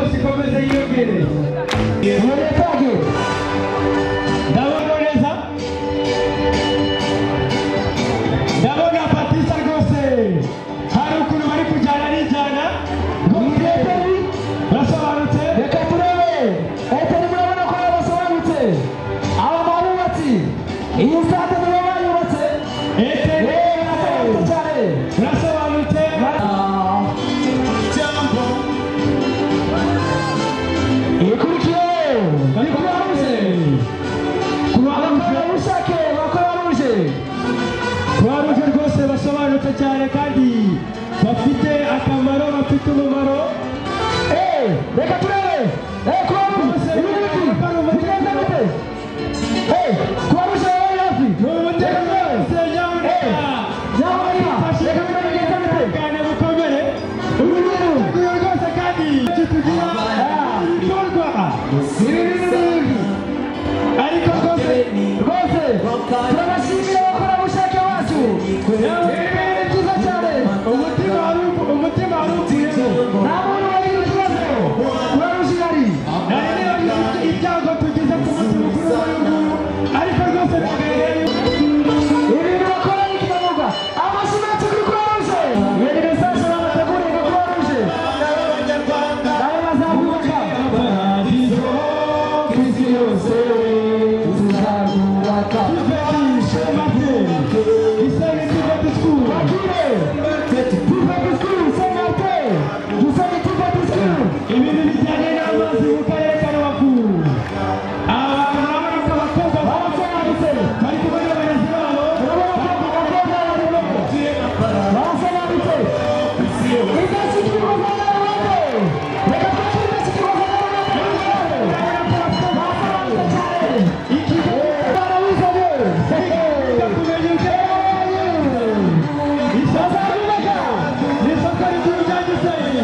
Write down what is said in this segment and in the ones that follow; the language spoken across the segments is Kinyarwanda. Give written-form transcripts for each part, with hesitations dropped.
yose ikomeze yiyongere. Ndabona neza, ndabona Batista rwose hari ukuntu bari kujyana n'injyana basobanutse. Reka turebe Eteri, murabona ko basobanutse aba babubatsi iyi stade nibo bayubatse. Eteri birasobanutse. ikurikiye ni Croix-Rouge. Croix-Rouge rwose basobanutse cyane kandi bafite akamaro, bafite umumaro. Reka turebe Croix-Rouge ibintu bigenda bite? Croix-Rouge yabaye hafi Ni umutekano wose nyamuneka. reka turebe bigenda bite? Cyane bukomere. Uyu rwose kandi tugira ikorwa. Ariko rwose turabashimira abakorerabushake bacu. Ibintu byiza cyane. umutima wari ukuyemo. Nta muntu wagira ikibazo. Croix-Rouge ihari. Nari niba ibyago tugize ku munsi mukuru w'uyu nguyu, ariko rwose bigaragaye Ibintu bakora ni kinyamwuga. Amashyi menshi kuri Croix-Rouge. Ibintu bisanzwe babateguriye nka Croix-Rouge. Nawe bazamuka. Ku isi yose tuzarwubaka. ibintu bijyanye n'amazi mu karere ka Rubavu. Abantu urabona ko abakobwa bari kumwe n'abarezi babo. Isoko rikuru rya Gisenyi.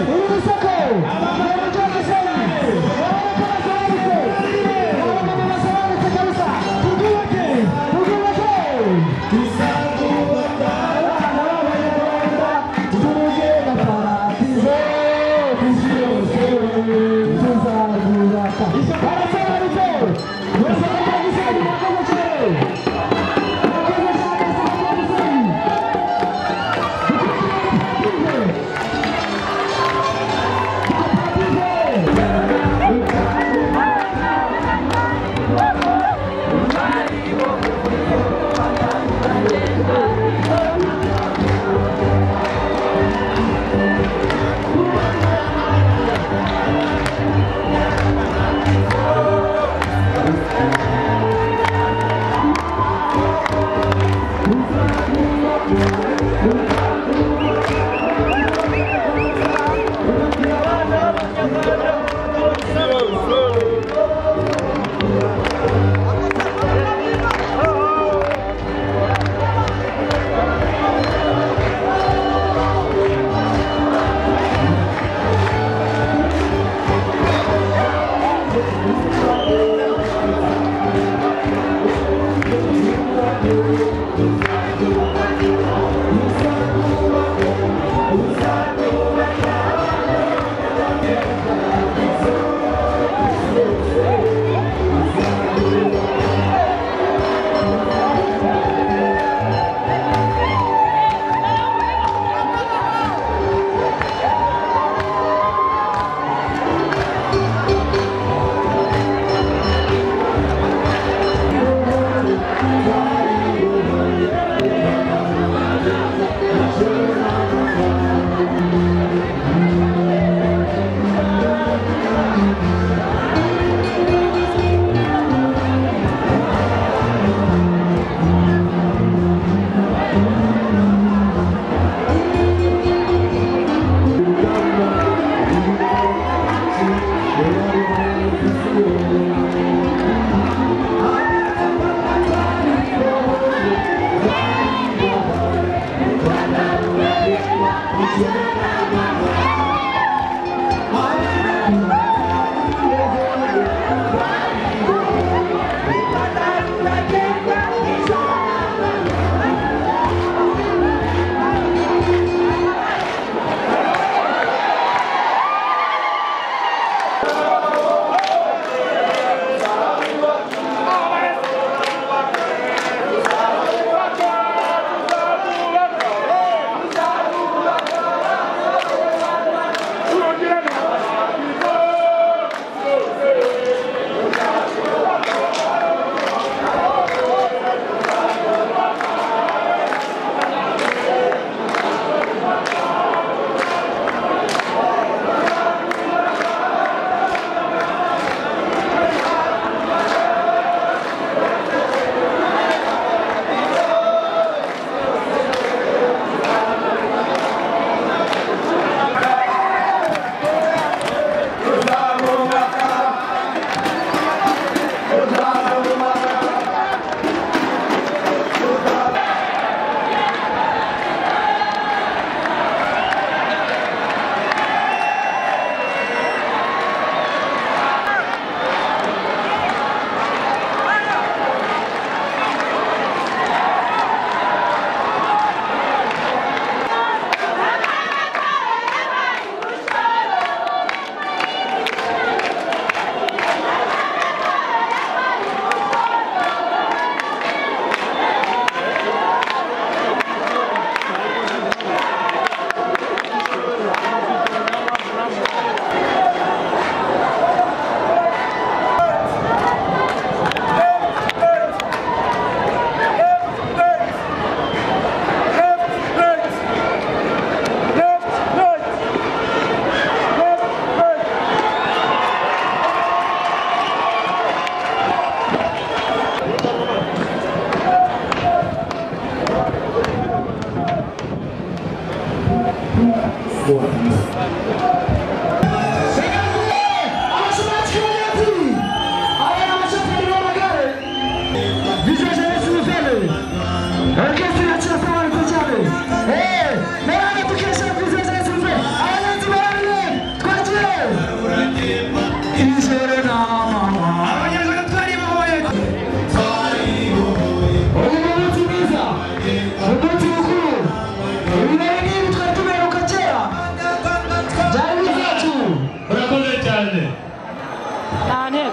cyane.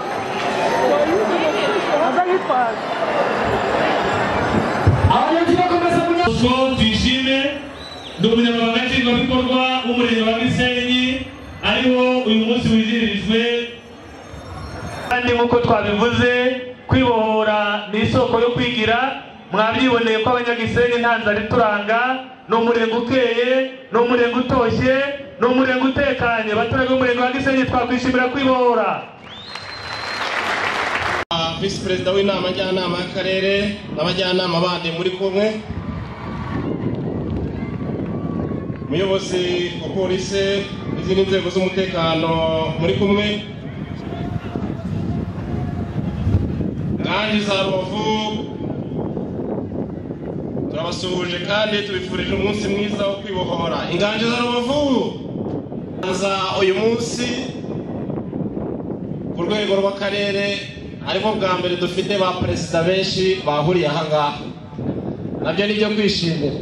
Tuyishime ndi umunyamabanga nshingwabikorwa w'umurenge wa Gisenyi ariwo uyu munsi wizihirijwe, kandi nk'uko twabivuze kwibohora ni isoko yo kwigira. Mwabyiboneye ko abanyagisenyi nta nzara ituranga, ni umurenge ukeye, ni umurenge utoshye, ni umurenge utekanye. Abaturage b'umurenge wa Gisenyi twakwishimira kwibohora. Visi Perezida w'inama njyanama y'akarere n'abajyanama bandi muri kumwe, umuyobozi wa polisi n'izindi nzego z'umutekano muri kumwe, Nganji za Rubavu turabasuhuje kandi tubifurije umunsi mwiza wo kwibohora. Inganji za Rubavu uyu munsi ku rwego rw'akarere ariko bwa mbere dufite ba perezida benshi bahuriye aha ngaha, nabyo ni byo kwishimira.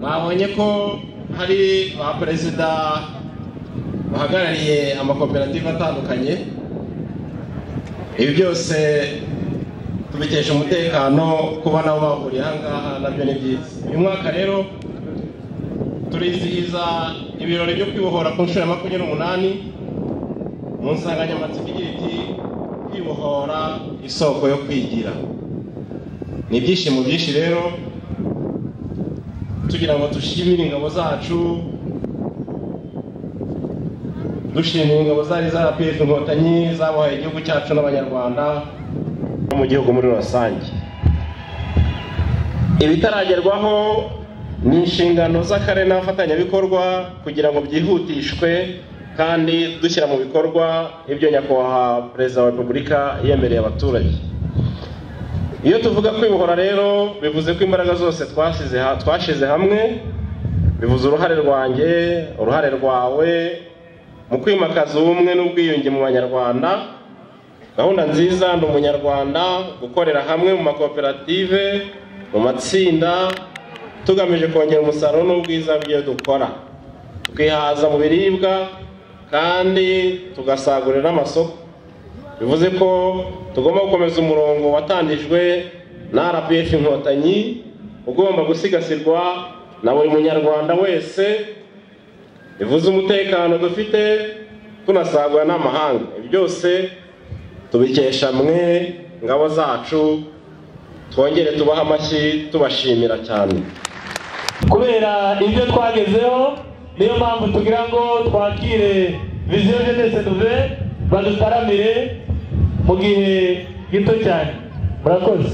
Mwabonye ko hari ba perezida bahagarariye amakoperative atandukanye. Ibi byose tubikesha umutekano, kuba nabo bahuriye aha ngaha nabyo ni byiza. Uyu mwaka rero turizihiza ibirori byo kwibohora ku nshuro ya 28 mu nsanganyamatsiko igira iti kwibohora isoko yo kwigira. Ni ibyishimo byinshi rero tugira ngo dushimire ingabo zacu, dushimira ingabo zari za RPF Inkotanyi zabohaye igihugu cyacu n'abanyarwanda no mu gihugu muri rusange. Ibitaragerwaho ni inshingano z'akarere n'abafatanyabikorwa kugira ngo byihutishwe kandi dushyira mu bikorwa ibyo nyakubahwa Perezida wa Repubulika yemereye abaturage. Iyo tuvuga kwibohora rero bivuze ko imbaraga zose twashize hamwe, bivuze uruhare rwanjye, uruhare rwawe mu kwimakaza ubumwe n'ubwiyunge mu banyarwanda. Gahunda nziza ndi umunyarwanda, gukorera hamwe mu makoperative, mu matsinda, tugamije kongera umusaruro n'ubwiza bw'ibyo dukora, tukihaza mu biribwa kandi tugasagurira n'amasoko. Bivuze ko tugomba gukomeza umurongo watandijwe na RPF Inkotanyi, ugomba gusigasirwa na buri munyarwanda wese. Bivuze umutekano dufite tunasagura n'amahanga. Ibi byose tubikesha mwe ngabo zacu, twongere tubaha amashyi tubashimira cyane. Kubera ibyo twagezeho niyo mpamvu tugira ngo twakire Vision Jeunesse Nouvelle badutaramire mu gihe gito cyane. Murakoze.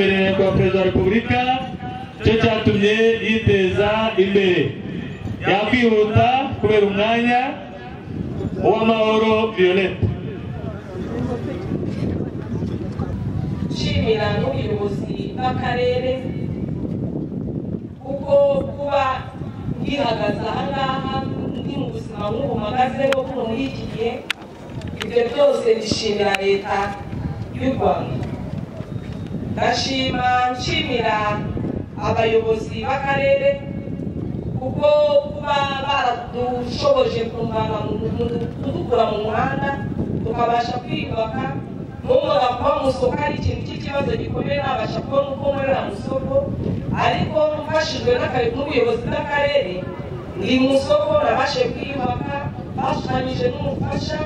mbere kwa Perezida wa Repubulika cyo cyatumye yiteza imbere yakwihuta kubera umwanya uw'amahoro Violette. Nshimira n'ubuyobozi bw'akarere kuko kuba ngihagaze aha ngaha ndi mu buzima nk'ubu mpagazeho muri iki gihe, ibyo byose ndishimira leta y'u Rwanda. Nshimira abayobozi b'akarere kuko kuba baradushoboje kudukura mu muhanda tukabasha kwiyubaka, n'umwuga kuba mu isoko ari ikintu cy'ikibazo gikomeye nabasha kubona uko nkorera mu isoko, ariko mfashijwe n'ubuyobozi bw'akarere ndi mu isoko nabashe kwiyubaka, bashushanyije n'umufasha,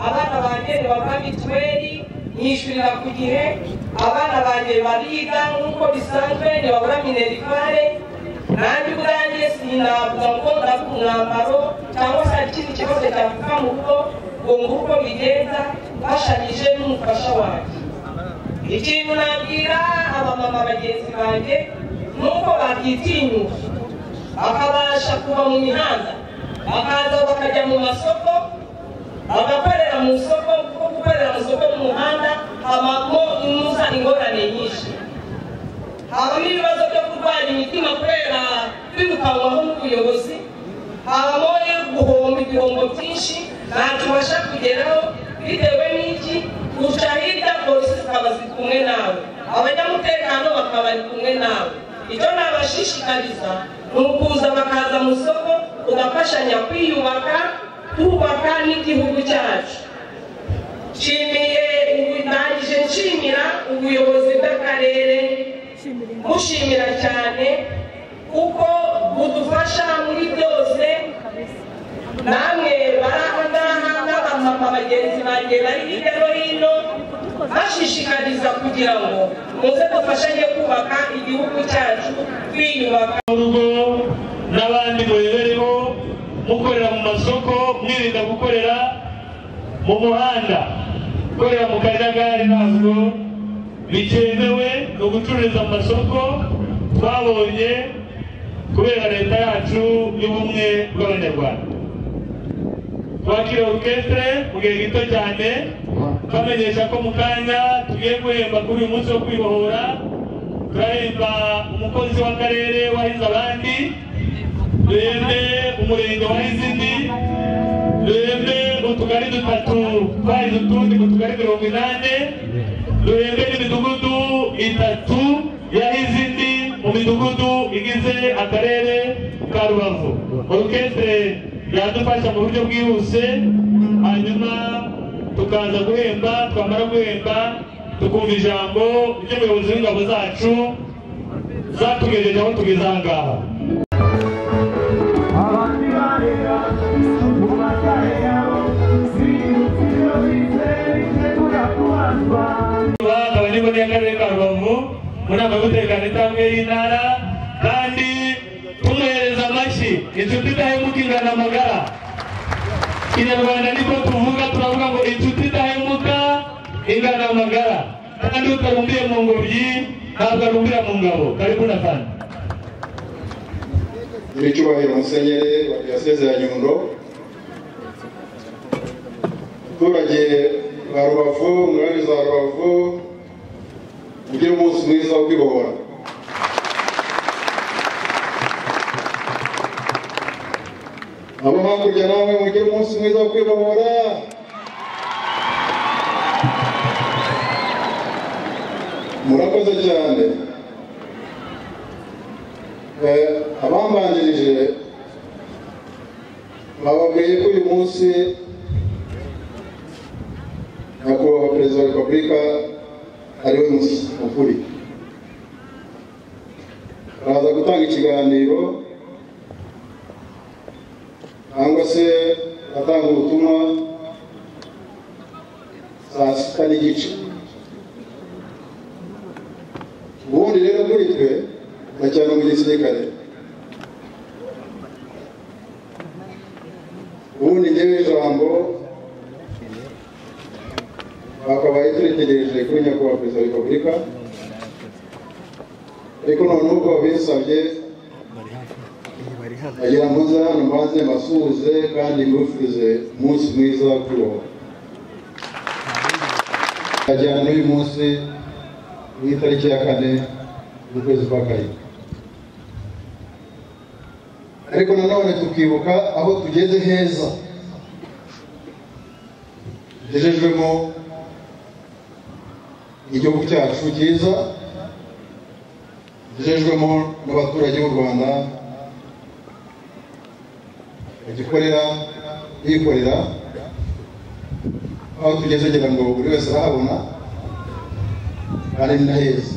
abana banjye ntibabura mituweli nyishyurira ku gihe, abana banjye bariga nk'uko bisanzwe ntibabura minerivare, nanjye ubwanjye sinavuga ngo ndavuga umwambaro cyangwa se ikindi kibazo cyavuka mu rugo ngo ngure uko bigenza, mfashanyije n'umufasha wanjye. Ikintu nabwira abamama bagenzi banjye nuko babyitinyuka bakabasha kuva mu mihanda bakaza bakajya mu masoko bagakorera mu isoko, kuko gukorera mu isoko n'umuhanda habamo ingorane nyinshi, habamo ibibazo byo kurwara imitima kubera kwirukanwaho n'ubuyobozi, habamo guhomba ibihombo byinshi ntacyo ubasha kugeraho bitewe n'iki, guca hirya polisi zikaba ziri kumwe nawe, abanyamutekano bakaba bari kumwe nawe. Icyo nabashishikariza ni ukuza bakaza mu isoko tugafashanya kwiyubaka, twubaka n'igihugu cyacu. Ndangije nshimira ubuyobozi bw'akarere, mushimira cyane kuko budufasha muri byose, namwe bari aha ngaha n'abamama bagenzi banjye bari hirya no hino bashishikariza kugira ngo muze dufashanye kubaka igihugu cyacu twiyubaka. Urugo n'abandi murebereho mukorera mu masoko, mwirinda gukorera mu muhanda, gukorera mu kajagari ntabwo bikemewe. Ni ugucururiza mu masoko twabonye kubera leta yacu y'ubumwe bw'abanyarwanda. Twakira orchestre mu gihe gito cyane bamenyesha ko mu kanya tugiye guhemba kuri uyu munsi wo kwibohora. Turahemba umukozi w'akarere wahize abandi, duhembe umurenge wahize indi, duhembe utugari dutatu twahize utundi mu tugari 80, duhembe n'imidugudu 3 yahize indi mu midugudu igize akarere ka Rubavu. Orchestre yadufasha mu buryo bwihuse, hanyuma tukaza guhemba, twamara guhemba tukumva ijambo ry'umuyobozi w'ingabo zacu zatugejeje aho tugeze aha ngaha. Abanyabugeni y'akarere ka Rubavu mu nama y'umutekano itambwe y'intara, kandi tumuhereza amashyi inshuti idahemuka ingana amagara. Kinyarwanda niko tuvuga, turavuga ngo inshuti idahemuka ingana amagara, kandi utarumbiye mu ngobyi ntabwo arumbira mu ngabo. Karibu na fani. Nyiricyubahiro Musenyeri wa Diyoseze ya Nyundo, abaturage ba Rubavu, umwami za Rubavu, mugire umunsi mwiza wo kwibohora. Abo hakurya nawe mugire umunsi mwiza wo kwibohora. Murakoze cyane. Abambanjirije bababwiye ko uyu munsi nyakubahwa Perezida wa Repubulika ariwe munsi mukuru. Araza gutanga ikiganiro cyangwa se atanga ubutumwa saa 6 n'igice. Ubundi rero kuri twe ndacyane mu gisirikare, ubundi ngewe ijambo bakabaye turitegereje kuri nyakubahwa Perezida wa Repubulika ariko noneho ubwo bisabye agira ngo nze hano maze mbasuhuze kandi mbifurize umunsi mwiza wo kwibohora. Ajyana n'uyu munsi w'itariki ya 4 z'ukwezi kwa Karindwi, ariko nanone tukibuka aho tugeze heza tugejejwemo igihugu cyacu cyiza, tugejejwemo n'abaturage b'u Rwanda bagikorera bikorera, aho tugeze ngira ngo buri wese arahabona kandi ni heza.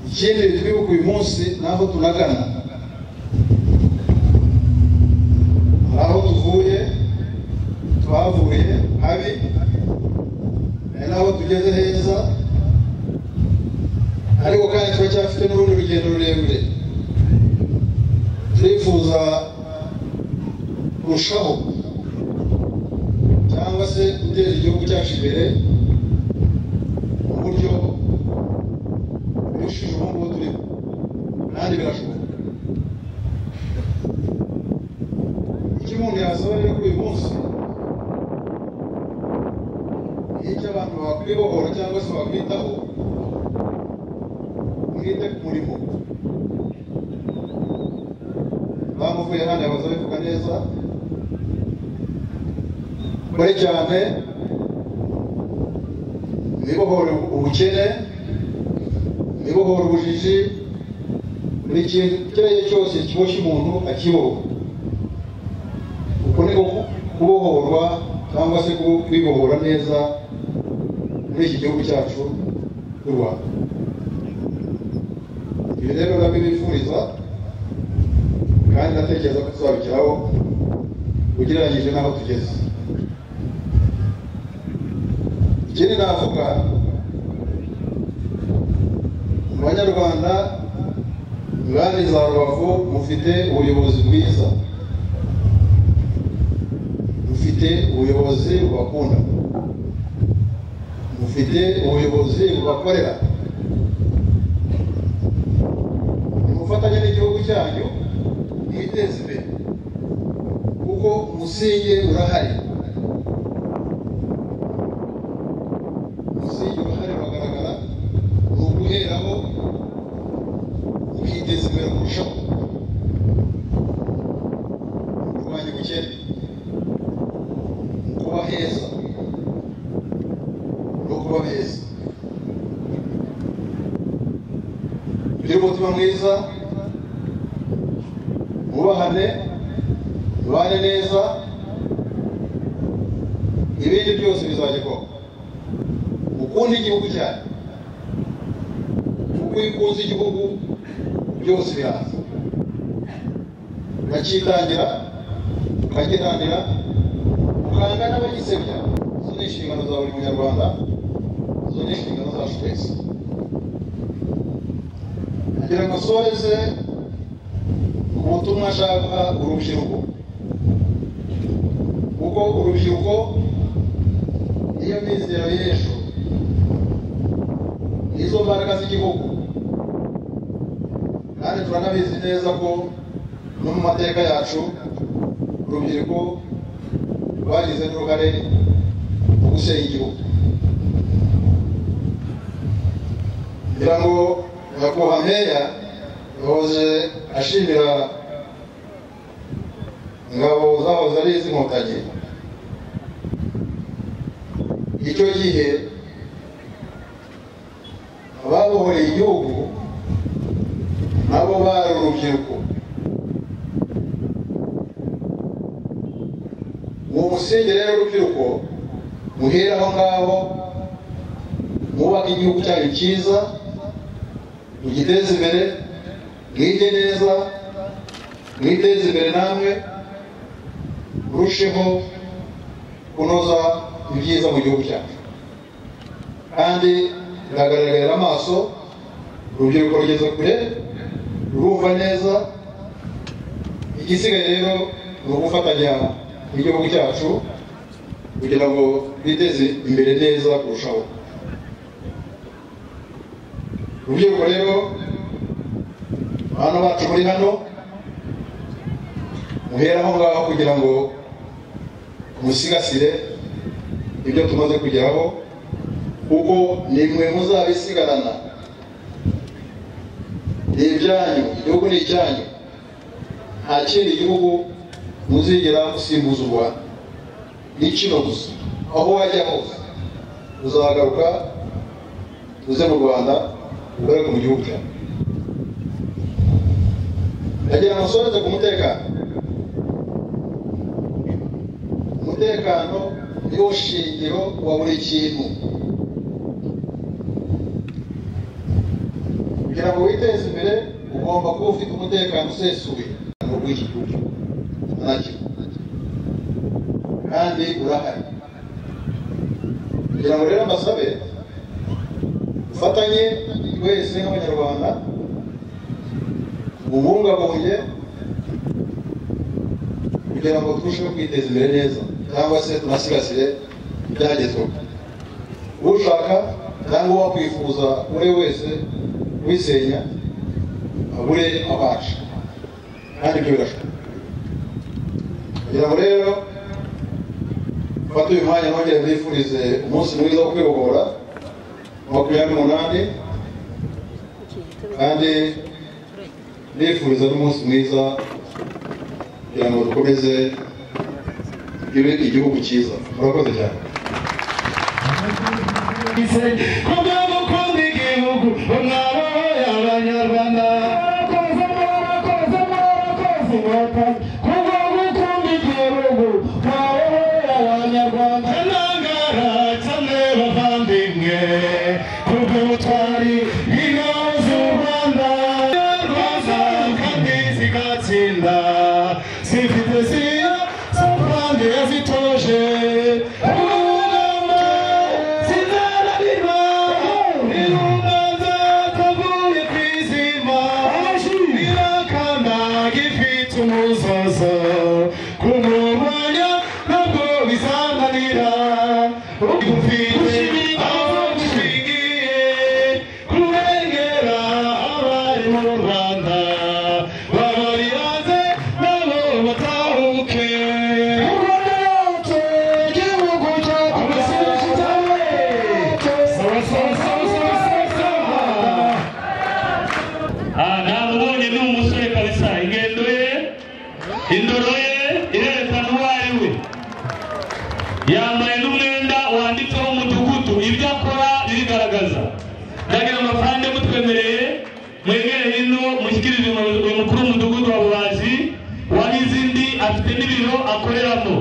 Ikindi twibuka uyu munsi naho tunagana, aho tuvuye twavuye habi, naho tugeze heza, ariko kandi turacyafite n'urundi rugendo rurerure turifuza kurushaho cyangwa se guteza igihugu cyacu imbere mu buryo burushije ubu turimo, kandi birashoboka. Icyo umuntu yasaba rero kuri uyu munsi, icyo abantu bakwibohora cyangwa se bakwitaho, mwite ku murimo. Bamuvuye hano yabaza bivuga neza, kore cyane, mwibohore ubukene, mwibohore ubujiji, buri kintu icyo ari cyo cyose kiboshye umuntu akibohora. Uko niko kubohorwa cyangwa se kwibohora neza muri iki gihugu cyacu cy'u Rwanda. Ibi rero ndabibifuriza kandi ndatekereza ko tuzabigeraho ugereranyije n'aho tugeze. Ikindi navuga, mu Banyarwanda ngani za Rubavu mufite ubuyobozi bwiza, mufite ubuyobozi bubakunda, mufite ubuyobozi bubakorera, mufatanye n'igihugu cyanyu mwiteze imbere kuko umusingi urahari. Umusingi urahari uragaragara, ni uguheraho ukiteza imbere kurushaho, kurwanya ubukene, kuba heza no kuba beza, kugira umutima mwiza, mubahane, mubane neza, ibindi byose bizagerwaho. Ukunda igihugu cyawe, kuko iyo ukunze igihugu byose biraza, ukakitangira, ukagiharanira, ukanga n'abagisebya. Izo ni inshingano za buri munyarwanda, izo ni inshingano zacu twese. Kugira ngo asoreze ubutumwa ashaka urubyiruko, kuko urubyiruko niyo mizero y'ejo, nizo mbaraga z'igihugu, kandi turanabizi neza ko no mu mateka yacu urubyiruko rwagize n'uruhare mu gusenya igihugu. kugira ngo nyakubahwa meya yahoze ashimira ingabo zahoze ari iz'inkotanyi. Icyo gihe ababohoreye igihugu nabo bari urubyiruko. Uwo musingi rero urubyiruko muhera aho ngaho, mwubaka igihugu cyanyu cyiza, mugiteze imbere, mwige neza, mwiteze imbere namwe, murusheho kunoza ibyiza mu gihugu cyacu. Kandi biragaragarira amaso, urubyiruko rugeze kure, rurumva neza. Igisigaye rero ni ugufatanya n'igihugu cyacu kugira ngo biteze imbere neza kurushaho. urubyiruko rero hano bacu muri hano muhera aho ngaho kugira ngo musigasire ibyo tumaze kugeraho kuko ni mwe muzabisigarana ni ibyanyu igihugu ni icyanyu nta kindi gihugu muzigera musimbuza u Rwanda ni kino gusa aho wajya hose uzagaruka uze mu Rwanda ugaruke mu gihugu cyawe ndagira ngo nsoreze ku mutekano umutekano niwo shingiro wa buri kintu kugira ngo witeze imbere ugomba kuba ufite umutekano usesuye mu bw'iki gihugu nacyo kandi urahari kugira ngo rero mbasabe dufatanye twese nk'abanyarwanda ubungabunge kugira ngo turusheho kwiteza imbere neza cyangwa se tunasigasire ibyagezweho ushaka cyangwa uwakwifuza uri wese wisenya abure abacu kandi ibyo birashoboka kugira ngo rero fata uyu mwanya nongere mbifurize umunsi mwiza wo kwibohora 28 kandi nifuriza n'umunsi mwiza kugira ngo dukomeze igihugu cyiza murakoze cyane yambaye n'umwenda wanditseho umudugudu ibyo akora birigaragaza ndagira amafande mutwemereye mwegere hino mushyikirize uyu mukuru w'umudugudu wa Bubazi w'izindi afite n'ibiro akoreramo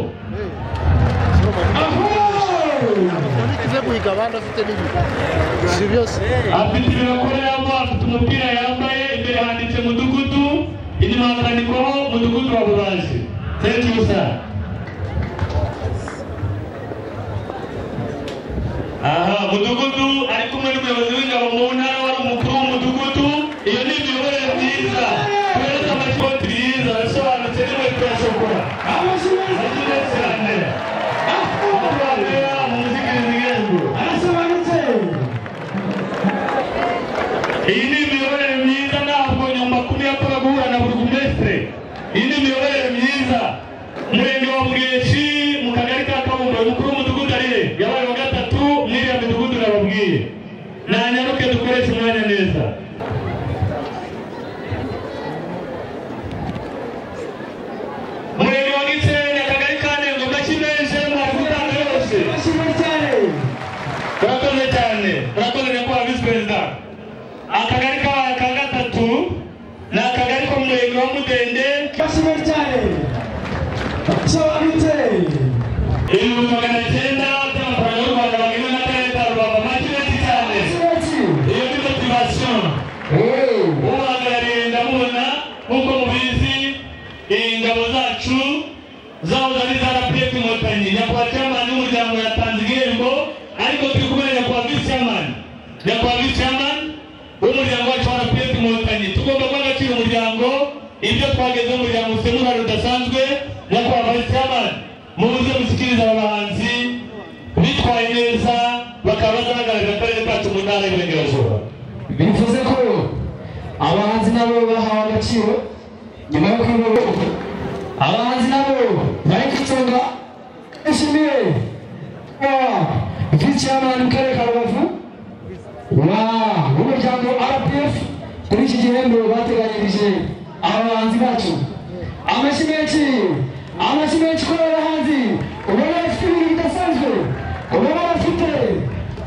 afite ibiro akoreramo afite umupira yambaye imbere handitse mudugudu inyuma hakandikwaho mudugudu wa Bubazi. Thank you sir. Aha mudugudu ari kumwe n'umuyobozi w'ingabo mu ntara wari umukuru w'umudugudu iyo ni imiyoborere myiza kubera amakoti myiza asobanutse n'imwe turashobora abaje cyane abaje mu muzikirizi yego arasobanutse iyi ni imiyoborere myiza ntabwo nyuma kumi yakora guhura na burugumestre iyi ni imiyoborere myiza umurenge wa Mugeshi mu kagari ka Kabumba umukuru w'umudugudu arihe yabaye wa gatatu mwiriya midugudu nababwiye nanyaruke dukoresha umwanya neza umurenge wa Gisenyi akagari ka Ntengo gakimeje mwakutanga yose urakoze cyane urakoze nyakubahwa visi perezida akagari ka gatatu ni akagari ko mu murenge wa Mudende Bashimye cyane Sobanutse 1900 by'amafaranga y'u Rwanda bagena n'akarere ka Rubavu makireti cyane iyo ni motivation uhagarariye ndamubona nk'uko mubizi ingabo zacu zahoze ari za RPF Inkotanyi nyakubahwa chairman w'umuryango yatanze igihembo ariko turi kumwe na nyakubahwa vice chairman w'umuryango wacu wa RPF Inkotanyi tugomba guha agaciro umuryango ibyo twagezeho umuryango ufite uruhare rudasanzwe nyakubahwa vice chairman mubuze mushyikiriza aba bahanzi bitwaye neza bakaba bazahagararira akarere kacu mu ntara y'Iburengerazuba bivuze ko abahanzi nabo bahawe agaciro nyuma yo kwibohora abahanzi nabo bari kwitonda ishimiye vice-chairman mu karere ka Rubavu w'umuryango RPF kuri iki gihembo bateganyirije abahanzi bacu amashyi menshi kuri abahanzi ubona bafite ibintu bidasanzwe ubona bafite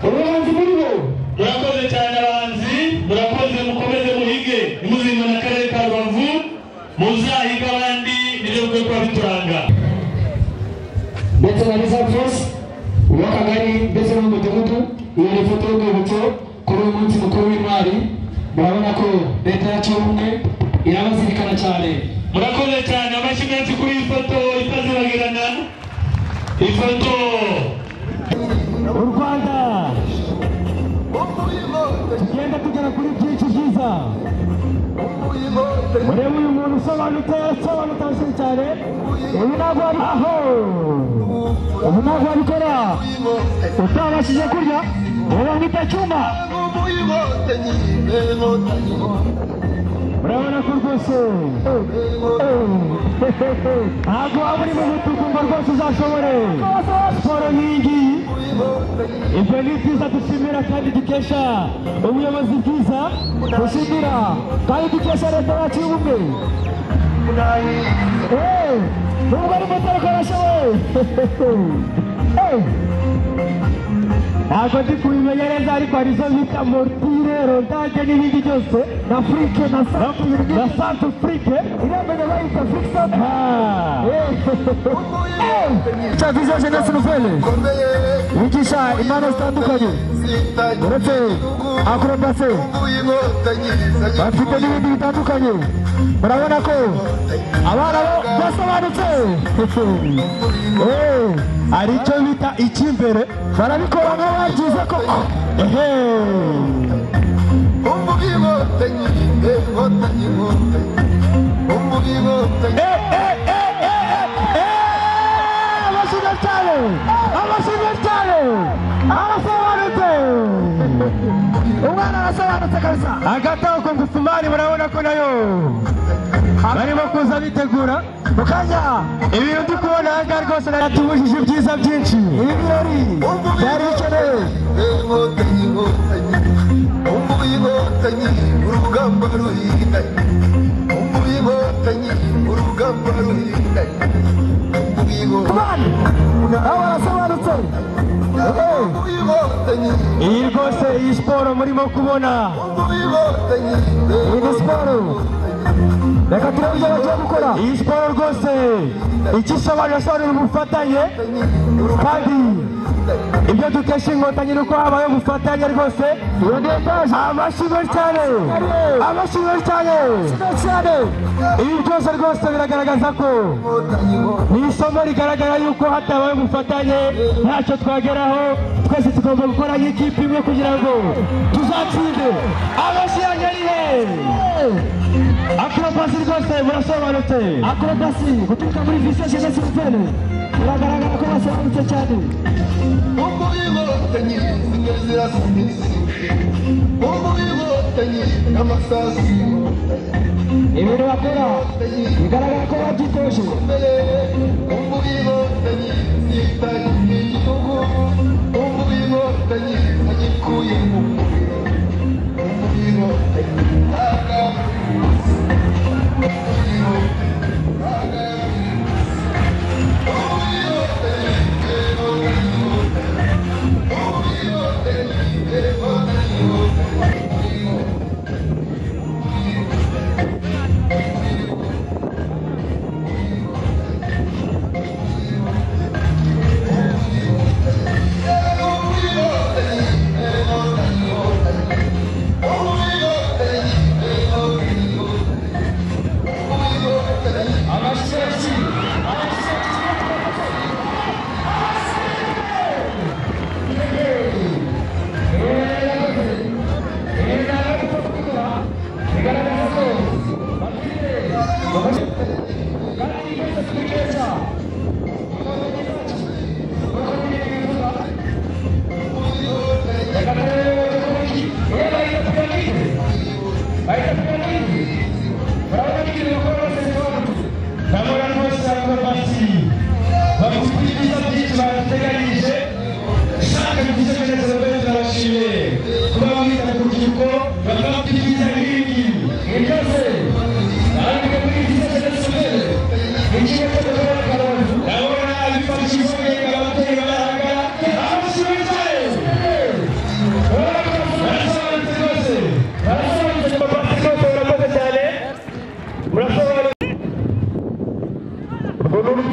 abahanzi muri bo murakoze cyane abahanzi murakoze mukomeze muhige nimuzimana akarere ka Rubavu muzahiga abandi nibyo bwo kuba bituranga ndetse na Reserve Force w'akagari ndetse n'umudugudu iyo ni ifoto y'urwibutso kuri uyu munsi mukuru w'intwari murabona ko leta yacu y'ubumwe irabazirikana cyane murakoze cyane amashyi menshi kuri iyi foto itazibagirana ifoto u Rwanda tugenda tugera kuri byinshi byiza murebe uyu muntu usobanutse cyane uyu ntabwo wabikora utabashije kurya uba nkita cyuma murabona ko rwose ntabwo waba uri mu mutuku ngo rwose uzashobore siporo nk'iyi ibyo ni byiza dushimira kandi dukesha ubuyobozi bwiza dushimira kandi dukesha leta yacu y'ubumwe nubwo ari moto arashoboye ntabwo ndi kubimenya neza ariko hari izo bita mortire rodage n'ibindi byose na frike na sante frike iramenye bayita fixon cya vision jeunesse nouvelle wigisha impano zitandukanye uretse acrobatie bafite n'ibindi bitandukanye murabona ko abana basobanutse hari icyo bita icy'imbere barabikora nk'abagize koko abashimye cyane abasobanutse umwana arasobanutse kabisa agataho ku ngufumari murabona ko nayo barimo kuza bitegura mukanya ibintu ndi kubona aha ngaha rwose natubujije ibyiza byinshi ibi birori byari bikeneye urugamba ruhindanye aho barasobanutse iyi rwose iyi siporo murimo kubona iyi ni siporo reka turebe ibyo bagiye gukora iyi siporo rwose icyo isobanura ubufatanye kandi ibyo dukesha inkotanyi ni uko habaye ubufatanye rwose amashyigo cyane ibi byose rwose biragaragaza ko ni isomo rigaragara yuko hatabaye ubufatanye ntacyo twageraho twese tugomba gukora nk'ikipe imwe kugira ngo tuzatsinde amashyi yanjye ari he akrobasi rwose murasobanutse akrobasi guturuka muri vision jeunesse nouvelle biragaragara ko basobanutse cyane ibintu bakora bigaragara ko babyitoje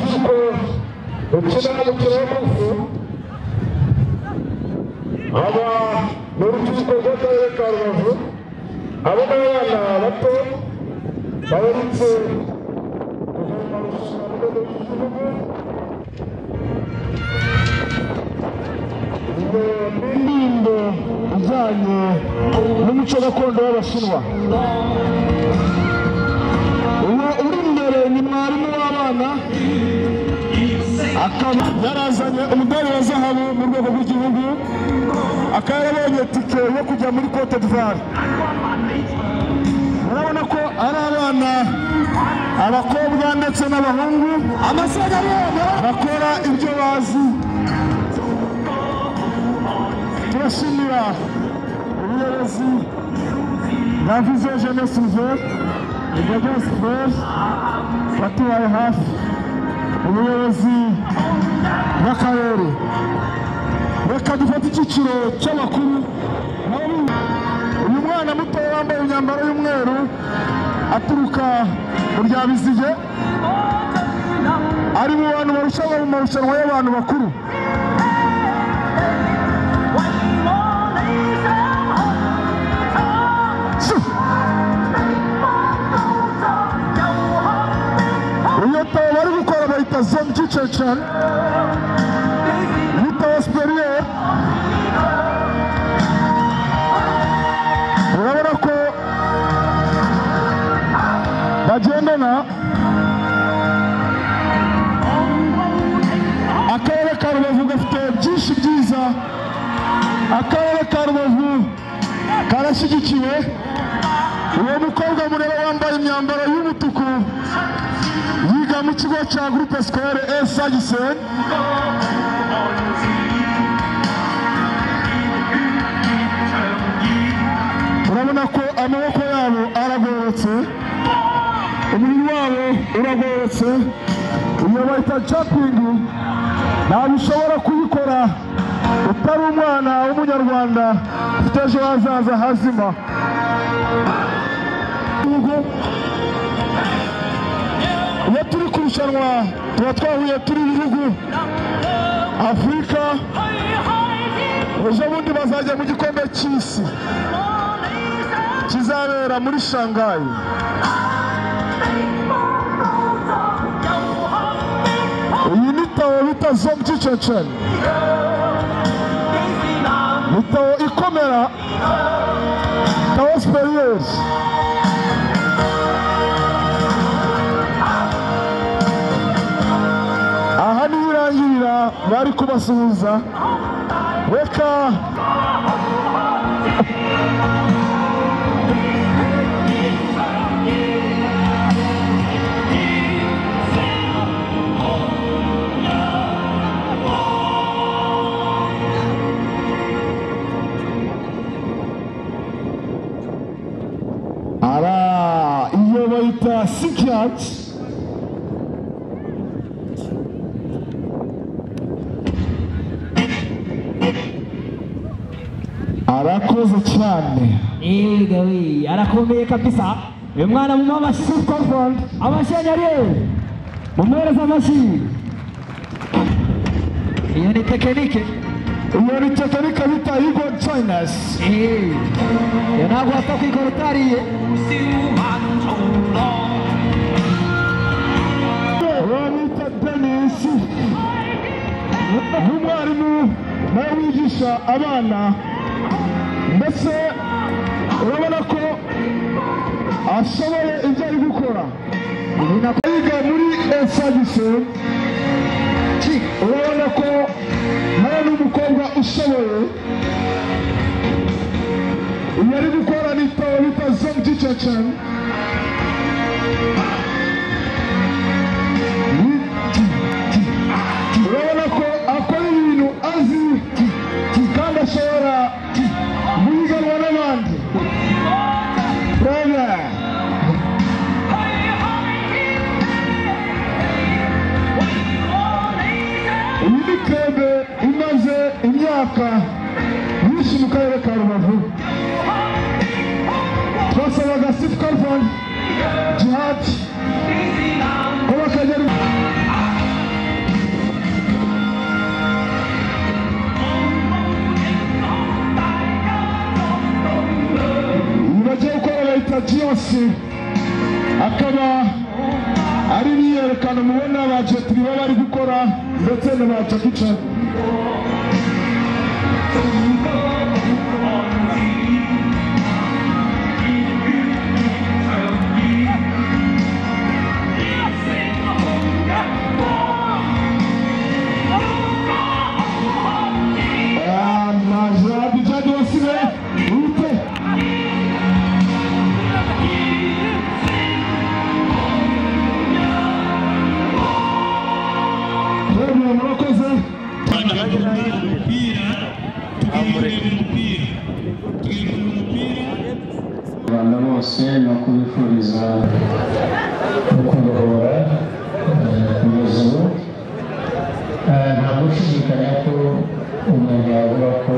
urubyiruko rukina umukino w'amaguru aba ni urubyiruko rw'akarere ka Rubavu abo ni abana bato baherutse kuva mu marushanwa mu rwego rw'igihugu n'indirimbo ijyanye n'umuco gakondo w'Abashinwa. Uwo uri imbere ni mwarimu w'abana akaba yarazanye umudari wa zahabu mu rwego rw'igihugu akaba yarabonye tike yo kujya muri Cote d'Ivoire. Murabona ko ari abana abakobwa ndetse n'abahungu bakora ibyo bazi. Turashimira ubuyobozi bwa Vision Jeunesse Ouverte Gagas Force batubaye hafi, ubuyobozi bw'akarere. Reka dufate icyiciro cy'abakuru. Uyu mwana muto wambaye imyambaro y'umweru aturuka mu rya Bizige ari mu bantu barushanwa mu marushanwa y'abantu bakuru. Bari gukora bahita zone cy'icecen bitawa superieur. Urabona ko bagendana. Akarere ka Rubavu gafite byinshi byiza. Akarere ka Rubavu karashyigikiwe. Uwo mukobwa mureba wambaye imyambaro y'umutuku yiga mu kigo cya Groupe Scolaire Sagisen. Urabona ko amaboko yabo aragororotse, umubiri wabo uragororotse. Iyo bayita jumping ntabwo ushobora kuyikora utari umwana w'umunyarwanda ufite ejo hazaza hazima. Iyo turi kurushanwa tuba twahuye turi ibihugu Afurika. Ejo bundi bazajya mu gikombe cy'isi kizabera muri Shanghai. Iyi ni tawo bita Zone cy'icecen, ni tawo ikomera, tawo superieur. Aha niho irangirira bari kubasuhuza. Reka iyo bayita Sikiat. Arakoze cyane. Gawi arakomeye kabisa. Uyu mwana mu mama Superfond amashanyarazi mumuhereza amashyi. Iyo ni tekinike. Iyo ni tekinike bita Igor Joiners. Iyo ntabwo wapfa kwikora utariye. Bita Dennis n'umwarimu nawe wigisha abana, mbese urabona ko ashoboye ibyo ari gukora. Yiga muri Sagisen. Urabona ko nawe n'umukobwa ushoboye. Iyo ari gukora ni tawo bita Zone cy'icecen. Urabona ko akora ibintu azi kandi ashobora guhiganwa n'abandi. Iyi ni club imaze imyaka myinshi mu karere ka Rubavu. Twasabaga Superfond Jihad ko bakajya bari gukora ndetse na ba Jackie Chan. Rwanda bose no kubifuriza kubohora kugeza ubu nta gushidikanya ko umuntu yavuga ko